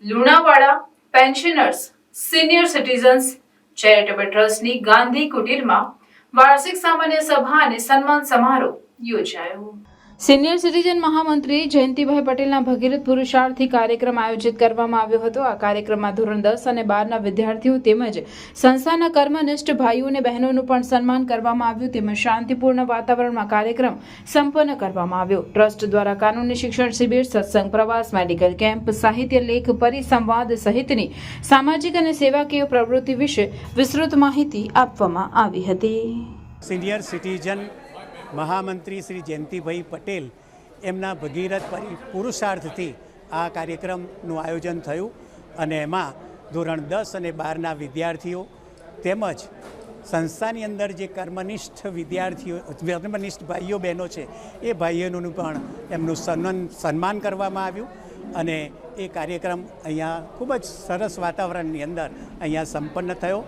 Lunawada pensioners senior citizens charitable ટ્રસ્ટની ગાંધી કુટીરમાં વાર્ષિક સામાન્ય સભા અને સન્માન સમારોહ યોજાયો। સિનિયર સિટીઝન મહામંત્રી જયંતિભાઈ પટેલના ભગીરથ પુરુષાર્થથી કાર્યક્રમ આયોજિત કરવામાં આવ્યો હતો। આ કાર્યક્રમમાં ધોરણ 10 અને 12ના વિદ્યાર્થીઓ તેમજ સંસ્થાના કર્મનિષ્ઠ ભાઈઓ અને બહેનોનું પણ સન્માન કરવામાં આવ્યું તેમજ શાંતિપૂર્ણ વાતાવરણમાં કાર્યક્રમ સંપન્ન કરવામાં આવ્યો। ટ્રસ્ટ દ્વારા કાનૂની શિક્ષણ શિબિર, સત્સંગ, પ્રવાસ, મેડિકલ કેમ્પ, સાહિત્ય લેખ, પરિસંવાદ સહિતની સામાજિક અને સેવાકીય પ્રવૃત્તિ વિશે વિસ્તૃત માહિતી આપવામાં આવી હતી। સિનિયર સિટીઝન મહામંત્રી શ્રી જયંતિભાઈ પટેલ એમના ભગીરથ પુરુષાર્થથી આ કાર્યક્રમનું આયોજન થયું અને એમાં ધોરણ 10 અને 12ના વિદ્યાર્થીઓ તેમજ સંસ્થાની અંદર જે કર્મનિષ્ઠ વિદ્યાર્થીઓ, કર્મનિષ્ઠ ભાઈઓ બહેનો છે એ ભાઈઓનું પણ એમનું સન્માન કરવામાં આવ્યું અને એ કાર્યક્રમ અહીંયા ખૂબ જ સરસ વાતાવરણની અંદર અહીંયા સંપન્ન થયો।